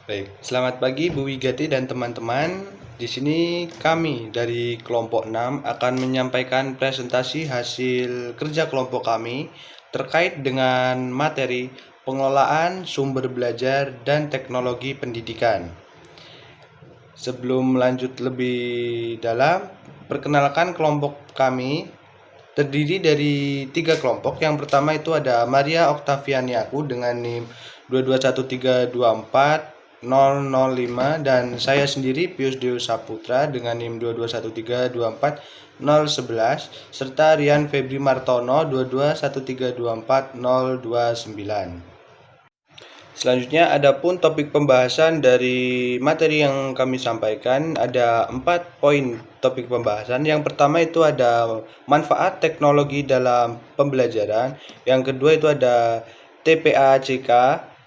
Baik, selamat pagi Bu Wigati dan teman-teman. Di sini kami dari kelompok 6 akan menyampaikan presentasi hasil kerja kelompok kami terkait dengan materi pengelolaan sumber belajar dan teknologi pendidikan. Sebelum lanjut lebih dalam, perkenalkan kelompok kami terdiri dari 3 kelompok. Yang pertama itu ada Maria Oktavianiaku dengan NIM 221324005 dan saya sendiri Pius Deus Saputra dengan NIM 221324011 serta Rian Febri Martono 221324029. Selanjutnya, adapun topik pembahasan dari materi yang kami sampaikan ada 4 poin topik pembahasan. Yang pertama itu ada manfaat teknologi dalam pembelajaran. Yang kedua itu ada TPACK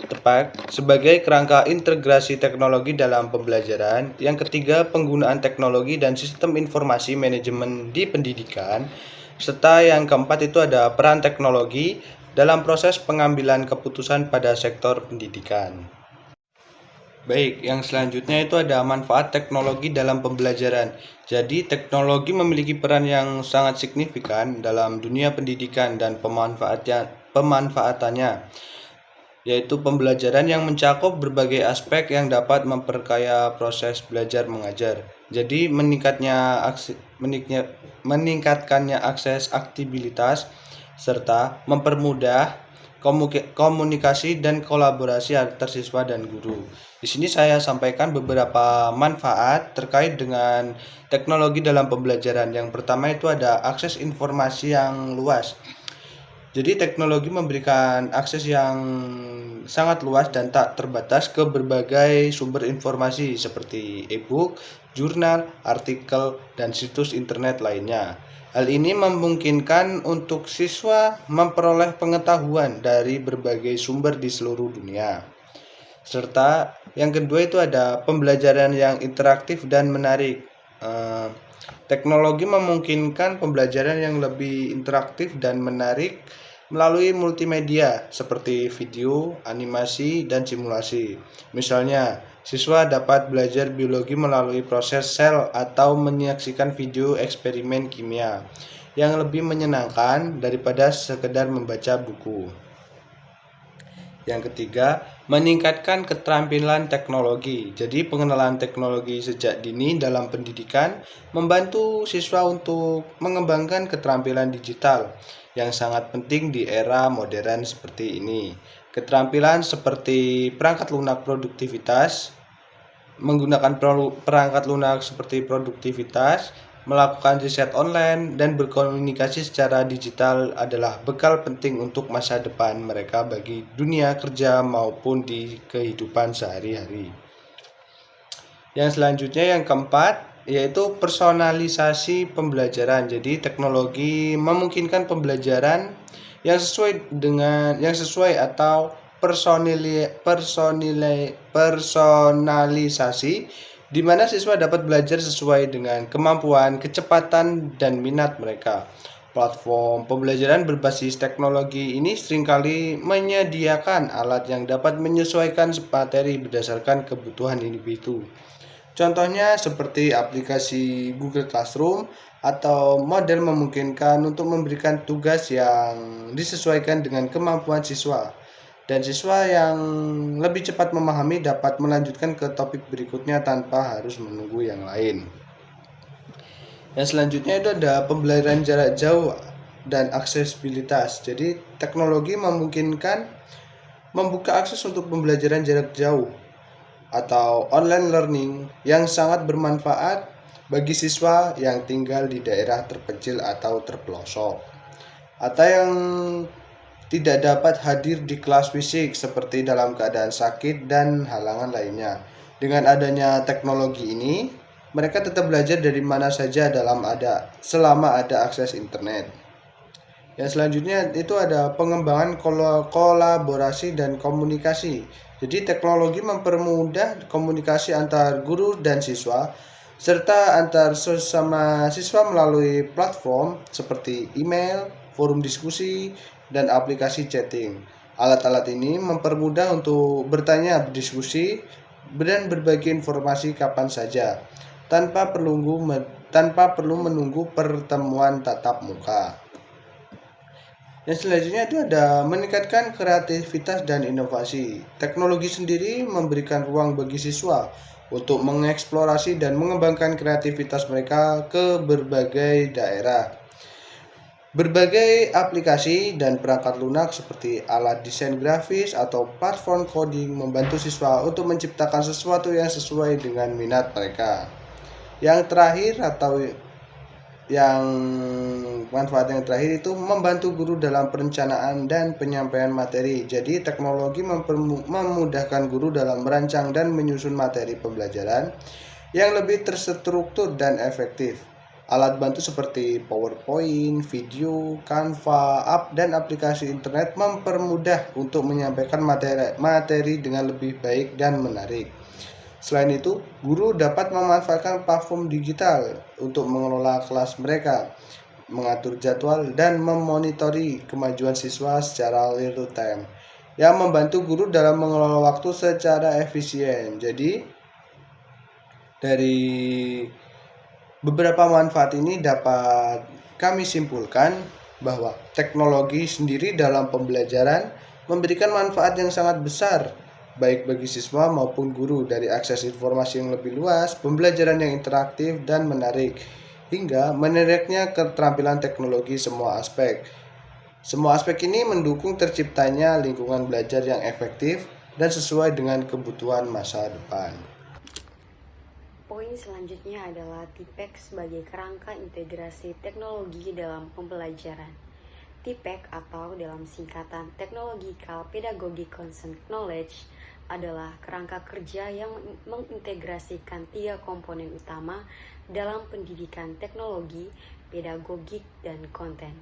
tepat sebagai kerangka integrasi teknologi dalam pembelajaran. Yang ketiga, penggunaan teknologi dan sistem informasi manajemen di pendidikan. Serta yang keempat itu ada peran teknologi dalam proses pengambilan keputusan pada sektor pendidikan. Baik, yang selanjutnya itu ada manfaat teknologi dalam pembelajaran. Jadi, teknologi memiliki peran yang sangat signifikan dalam dunia pendidikan dan pemanfaatannya, yaitu pembelajaran yang mencakup berbagai aspek yang dapat memperkaya proses belajar mengajar. Jadi, meningkatkannya akses aktivitas serta mempermudah komunikasi dan kolaborasi antar siswa dan guru. Di sini saya sampaikan beberapa manfaat terkait dengan teknologi dalam pembelajaran. Yang pertama itu ada akses informasi yang luas. Jadi teknologi memberikan akses yang sangat luas dan tak terbatas ke berbagai sumber informasi seperti e-book, jurnal, artikel, dan situs internet lainnya. Hal ini memungkinkan untuk siswa memperoleh pengetahuan dari berbagai sumber di seluruh dunia. Serta yang kedua itu ada pembelajaran yang interaktif dan menarik. Teknologi memungkinkan pembelajaran yang lebih interaktif dan menarik melalui multimedia seperti video, animasi, dan simulasi. Misalnya, siswa dapat belajar biologi melalui proses sel atau menyaksikan video eksperimen kimia yang lebih menyenangkan daripada sekedar membaca buku. Yang ketiga, meningkatkan keterampilan teknologi. Jadi, pengenalan teknologi sejak dini dalam pendidikan membantu siswa untuk mengembangkan keterampilan digital yang sangat penting di era modern seperti ini. Keterampilan seperti perangkat lunak produktivitas, menggunakan perangkat lunak seperti produktivitas, melakukan riset online, dan berkomunikasi secara digital adalah bekal penting untuk masa depan mereka bagi dunia kerja maupun di kehidupan sehari-hari. Yang selanjutnya yang keempat yaitu personalisasi pembelajaran. Jadi teknologi memungkinkan pembelajaran yang sesuai atau personalisasi di mana siswa dapat belajar sesuai dengan kemampuan, kecepatan, dan minat mereka. Platform pembelajaran berbasis teknologi ini seringkali menyediakan alat yang dapat menyesuaikan materi berdasarkan kebutuhan individu. Contohnya seperti aplikasi Google Classroom atau model memungkinkan untuk memberikan tugas yang disesuaikan dengan kemampuan siswa. Dan siswa yang lebih cepat memahami dapat melanjutkan ke topik berikutnya tanpa harus menunggu yang lain. Yang selanjutnya itu ada pembelajaran jarak jauh dan aksesibilitas. Jadi teknologi memungkinkan membuka akses untuk pembelajaran jarak jauh atau online learning yang sangat bermanfaat bagi siswa yang tinggal di daerah terpencil atau terpelosok, atau yang tidak dapat hadir di kelas fisik seperti dalam keadaan sakit dan halangan lainnya. Dengan adanya teknologi ini, mereka tetap belajar dari mana saja selama ada akses internet. Yang selanjutnya itu ada pengembangan kolaborasi dan komunikasi. Jadi teknologi mempermudah komunikasi antar guru dan siswa serta antar sesama siswa melalui platform seperti email, forum diskusi, dan aplikasi chatting. Alat-alat ini mempermudah untuk bertanya, berdiskusi, dan berbagi informasi kapan saja tanpa perlu menunggu pertemuan tatap muka. Yang selanjutnya itu ada meningkatkan kreativitas dan inovasi. Teknologi sendiri memberikan ruang bagi siswa untuk mengeksplorasi dan mengembangkan kreativitas mereka ke berbagai daerah. Berbagai aplikasi dan perangkat lunak seperti alat desain grafis atau platform coding membantu siswa untuk menciptakan sesuatu yang sesuai dengan minat mereka. Yang terakhir atau yang manfaat yang terakhir itu membantu guru dalam perencanaan dan penyampaian materi. Jadi teknologi memudahkan guru dalam merancang dan menyusun materi pembelajaran yang lebih terstruktur dan efektif. Alat bantu seperti PowerPoint, video, Canva, dan aplikasi internet mempermudah untuk menyampaikan materi dengan lebih baik dan menarik. Selain itu, guru dapat memanfaatkan platform digital untuk mengelola kelas mereka, mengatur jadwal, dan memonitori kemajuan siswa secara real time, yang membantu guru dalam mengelola waktu secara efisien. Jadi, dari beberapa manfaat ini dapat kami simpulkan bahwa teknologi sendiri dalam pembelajaran memberikan manfaat yang sangat besar baik bagi siswa maupun guru, dari akses informasi yang lebih luas, pembelajaran yang interaktif dan menarik, hingga meningkatnya keterampilan teknologi semua aspek. Semua aspek ini mendukung terciptanya lingkungan belajar yang efektif dan sesuai dengan kebutuhan masa depan. Poin selanjutnya adalah TIPEK sebagai kerangka integrasi teknologi dalam pembelajaran. TIPEK atau dalam singkatan Technological Pedagogic Content Knowledge adalah kerangka kerja yang mengintegrasikan 3 komponen utama dalam pendidikan teknologi, pedagogik, dan konten.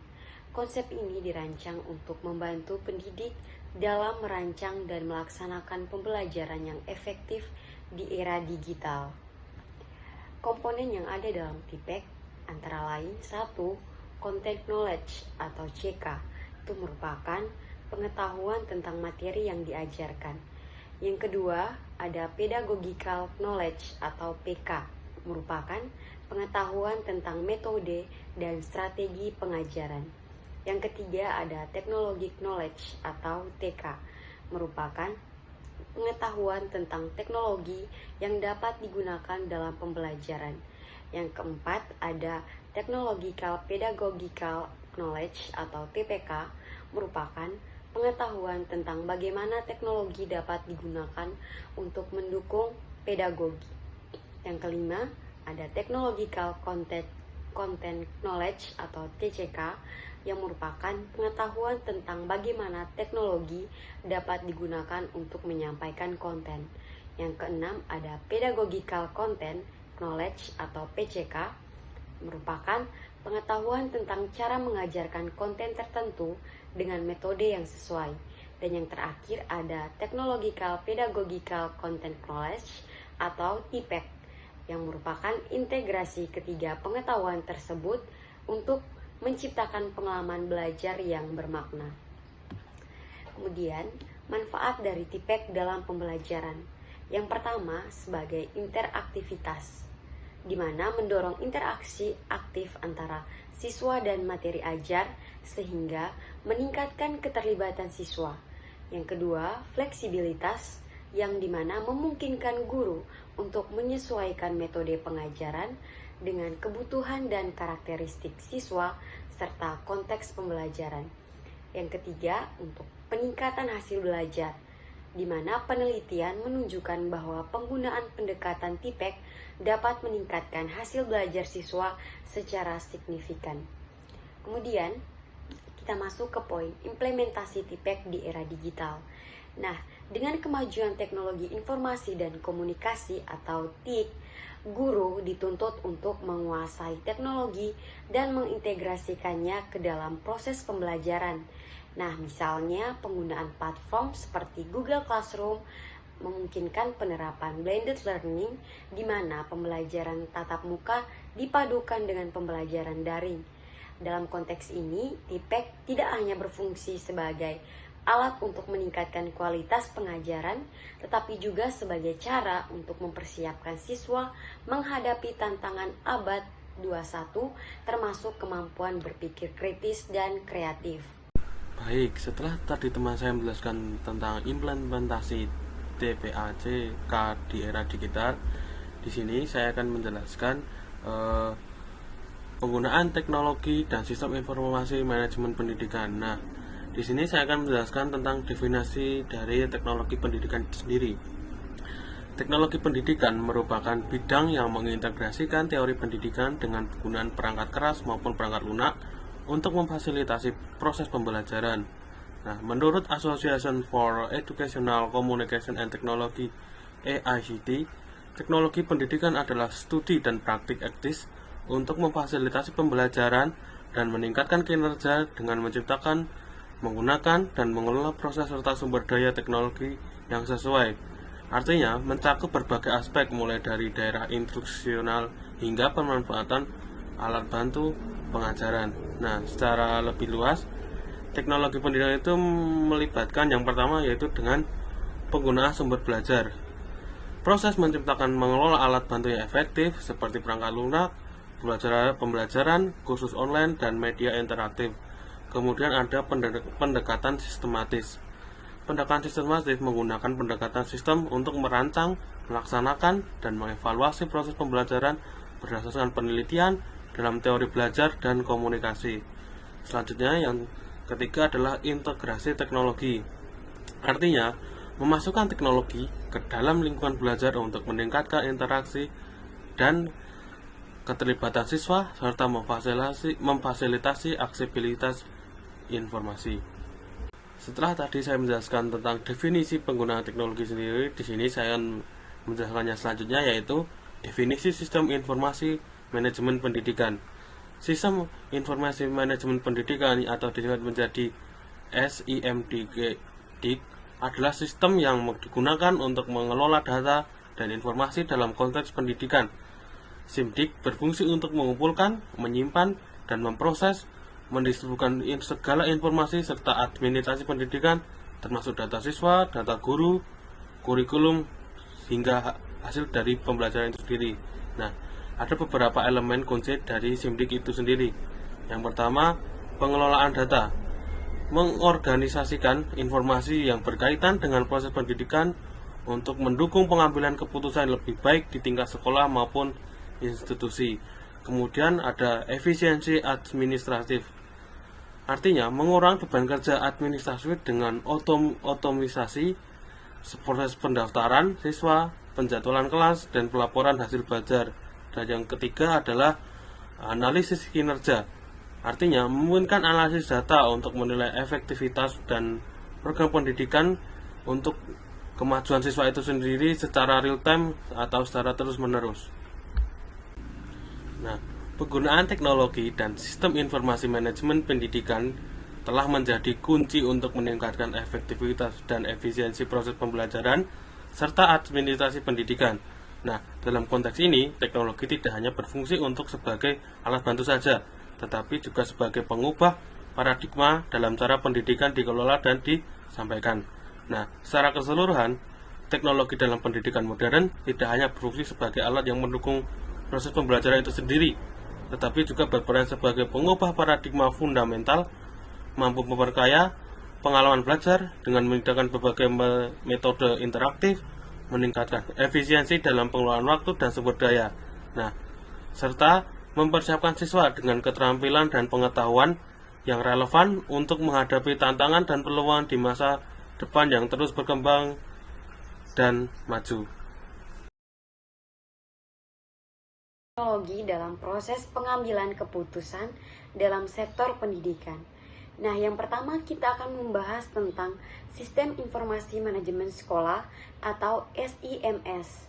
Konsep ini dirancang untuk membantu pendidik dalam merancang dan melaksanakan pembelajaran yang efektif di era digital. Komponen yang ada dalam TIPEK antara lain 1. Content Knowledge atau CK, itu merupakan pengetahuan tentang materi yang diajarkan. Yang kedua, ada Pedagogical Knowledge atau PK, merupakan pengetahuan tentang metode dan strategi pengajaran. Yang ketiga, ada Technologic Knowledge atau TK, merupakan pengetahuan tentang teknologi yang dapat digunakan dalam pembelajaran. Yang keempat, ada Technological Pedagogical Knowledge atau TPK, merupakan pengetahuan tentang bagaimana teknologi dapat digunakan untuk mendukung pedagogi. Yang kelima, ada Technological Content Knowledge atau TCK, yang merupakan pengetahuan tentang bagaimana teknologi dapat digunakan untuk menyampaikan konten. Yang keenam, ada Pedagogical Content Knowledge atau PCK, merupakan pengetahuan tentang cara mengajarkan konten tertentu dengan metode yang sesuai. Dan yang terakhir ada Technological Pedagogical Content Knowledge atau TPEK, yang merupakan integrasi ketiga pengetahuan tersebut untuk menciptakan pengalaman belajar yang bermakna. Kemudian, manfaat dari TPEK dalam pembelajaran. Yang pertama, sebagai interaktivitas, di mana mendorong interaksi aktif antara siswa dan materi ajar sehingga meningkatkan keterlibatan siswa. Yang kedua, fleksibilitas, yang dimana memungkinkan guru untuk menyesuaikan metode pengajaran dengan kebutuhan dan karakteristik siswa serta konteks pembelajaran. Yang ketiga, untuk peningkatan hasil belajar, di mana penelitian menunjukkan bahwa penggunaan pendekatan TPEK dapat meningkatkan hasil belajar siswa secara signifikan. Kemudian, kita masuk ke poin implementasi TPEK di era digital. Nah, dengan kemajuan teknologi informasi dan komunikasi atau TIK, guru dituntut untuk menguasai teknologi dan mengintegrasikannya ke dalam proses pembelajaran. Nah, misalnya penggunaan platform seperti Google Classroom memungkinkan penerapan blended learning, di mana pembelajaran tatap muka dipadukan dengan pembelajaran daring. Dalam konteks ini, TPEK tidak hanya berfungsi sebagai alat untuk meningkatkan kualitas pengajaran, tetapi juga sebagai cara untuk mempersiapkan siswa menghadapi tantangan abad 21, termasuk kemampuan berpikir kritis dan kreatif. Baik, setelah tadi teman saya menjelaskan tentang implementasi TPACK di era digital, di sini saya akan menjelaskan penggunaan teknologi dan sistem informasi manajemen pendidikan. Nah, di sini saya akan menjelaskan tentang definisi dari teknologi pendidikan itu sendiri. Teknologi pendidikan merupakan bidang yang mengintegrasikan teori pendidikan dengan penggunaan perangkat keras maupun perangkat lunak untuk memfasilitasi proses pembelajaran. Nah, menurut Association for Educational Communication and Technology (AICT), teknologi pendidikan adalah studi dan praktik etis untuk memfasilitasi pembelajaran dan meningkatkan kinerja dengan menciptakan, menggunakan, dan mengelola proses serta sumber daya teknologi yang sesuai. Artinya, mencakup berbagai aspek mulai dari daerah instruksional hingga pemanfaatan alat bantu pengajaran. Nah, secara lebih luas, teknologi pendidikan itu melibatkan yang pertama yaitu dengan penggunaan sumber belajar. Proses menciptakan mengelola alat bantu yang efektif seperti perangkat lunak, pembelajaran, kursus online, dan media interaktif. Kemudian ada pendekatan sistematis. Pendekatan sistematis menggunakan pendekatan sistem untuk merancang, melaksanakan, dan mengevaluasi proses pembelajaran berdasarkan penelitian dalam teori belajar dan komunikasi. Selanjutnya yang ketiga adalah integrasi teknologi. Artinya, memasukkan teknologi ke dalam lingkungan belajar untuk meningkatkan interaksi dan keterlibatan siswa serta memfasilitasi aksesibilitas informasi. Setelah tadi saya menjelaskan tentang definisi penggunaan teknologi sendiri, di sini saya akan menjelaskannya selanjutnya yaitu definisi sistem informasi manajemen pendidikan. Sistem informasi manajemen pendidikan atau disingkat menjadi SIMDIC adalah sistem yang digunakan untuk mengelola data dan informasi dalam konteks pendidikan. SIMDIC berfungsi untuk mengumpulkan, menyimpan, dan memproses, mendistribusikan segala informasi serta administrasi pendidikan, termasuk data siswa, data guru, kurikulum, hingga hasil dari pembelajaran itu sendiri. Nah, ada beberapa elemen kunci dari SIMDIC itu sendiri. Yang pertama, pengelolaan data. Mengorganisasikan informasi yang berkaitan dengan proses pendidikan untuk mendukung pengambilan keputusan lebih baik di tingkat sekolah maupun institusi. Kemudian ada efisiensi administratif. Artinya, mengurangi beban kerja administratif dengan otomisasi proses pendaftaran siswa, penjadwalan kelas, dan pelaporan hasil belajar. Dan yang ketiga adalah analisis kinerja. Artinya, memungkinkan analisis data untuk menilai efektivitas dan program pendidikan untuk kemajuan siswa itu sendiri secara real time atau secara terus-menerus. Nah, penggunaan teknologi dan sistem informasi manajemen pendidikan telah menjadi kunci untuk meningkatkan efektivitas dan efisiensi proses pembelajaran serta administrasi pendidikan. Nah, dalam konteks ini, teknologi tidak hanya berfungsi untuk sebagai alat bantu saja, tetapi juga sebagai pengubah paradigma dalam cara pendidikan dikelola dan disampaikan. Nah, secara keseluruhan, teknologi dalam pendidikan modern tidak hanya berfungsi sebagai alat yang mendukung proses pembelajaran itu sendiri, tetapi juga berperan sebagai pengubah paradigma fundamental, mampu memperkaya pengalaman belajar dengan menggunakan berbagai metode interaktif, meningkatkan efisiensi dalam pengelolaan waktu dan sumber daya. Nah, serta mempersiapkan siswa dengan keterampilan dan pengetahuan yang relevan untuk menghadapi tantangan dan peluang di masa depan yang terus berkembang dan maju. Teknologi dalam proses pengambilan keputusan dalam sektor pendidikan. Nah, yang pertama kita akan membahas tentang Sistem Informasi Manajemen Sekolah atau SIMS.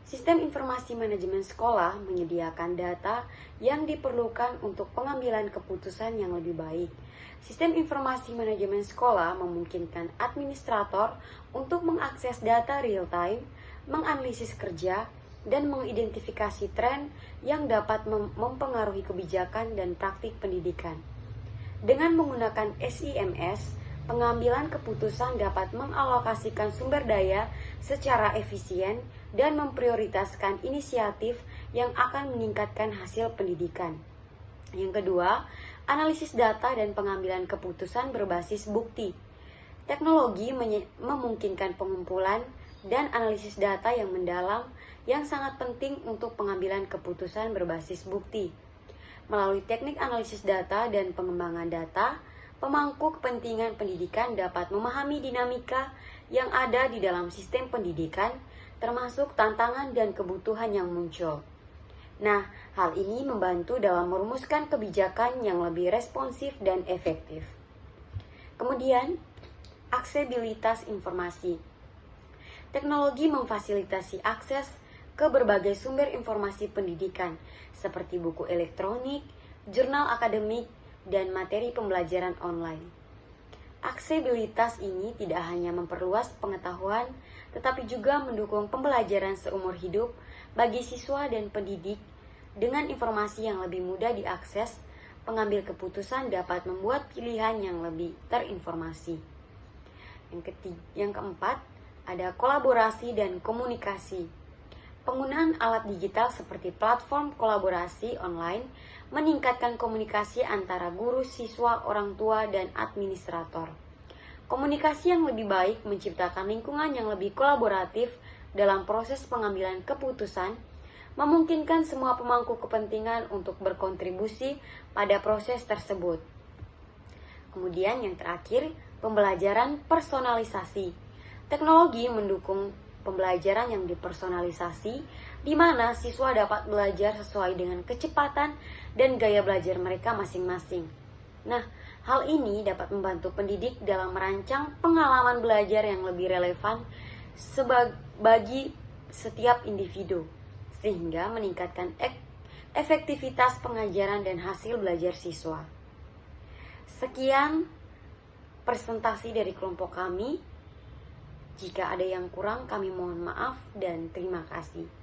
Sistem Informasi Manajemen Sekolah menyediakan data yang diperlukan untuk pengambilan keputusan yang lebih baik. Sistem Informasi Manajemen Sekolah memungkinkan administrator untuk mengakses data real time, menganalisis kerja, dan mengidentifikasi tren yang dapat mempengaruhi kebijakan dan praktik pendidikan. Dengan menggunakan SIMS, Pengambilan keputusan dapat mengalokasikan sumber daya secara efisien dan memprioritaskan inisiatif yang akan meningkatkan hasil pendidikan. Yang kedua, analisis data dan pengambilan keputusan berbasis bukti. Teknologi memungkinkan pengumpulan dan analisis data yang mendalam yang sangat penting untuk pengambilan keputusan berbasis bukti. Melalui teknik analisis data dan pengembangan data, pemangku kepentingan pendidikan dapat memahami dinamika yang ada di dalam sistem pendidikan, termasuk tantangan dan kebutuhan yang muncul. Nah, hal ini membantu dalam merumuskan kebijakan yang lebih responsif dan efektif. Kemudian, aksesibilitas informasi. Teknologi memfasilitasi akses ke berbagai sumber informasi pendidikan, seperti buku elektronik, jurnal akademik, dan materi pembelajaran online. Aksesibilitas ini tidak hanya memperluas pengetahuan, tetapi juga mendukung pembelajaran seumur hidup bagi siswa dan pendidik. Dengan informasi yang lebih mudah diakses, pengambil keputusan dapat membuat pilihan yang lebih terinformasi. Yang keempat, ada kolaborasi dan komunikasi. Penggunaan alat digital seperti platform kolaborasi online meningkatkan komunikasi antara guru, siswa, orang tua, dan administrator. Komunikasi yang lebih baik menciptakan lingkungan yang lebih kolaboratif dalam proses pengambilan keputusan, memungkinkan semua pemangku kepentingan untuk berkontribusi pada proses tersebut. Kemudian yang terakhir, pembelajaran personalisasi. Teknologi mendukung pembelajaran yang dipersonalisasi, di mana siswa dapat belajar sesuai dengan kecepatan dan gaya belajar mereka masing-masing. Nah, hal ini dapat membantu pendidik dalam merancang pengalaman belajar yang lebih relevan bagi setiap individu, sehingga meningkatkan efektivitas pengajaran dan hasil belajar siswa. Sekian presentasi dari kelompok kami. Jika ada yang kurang, kami mohon maaf dan terima kasih.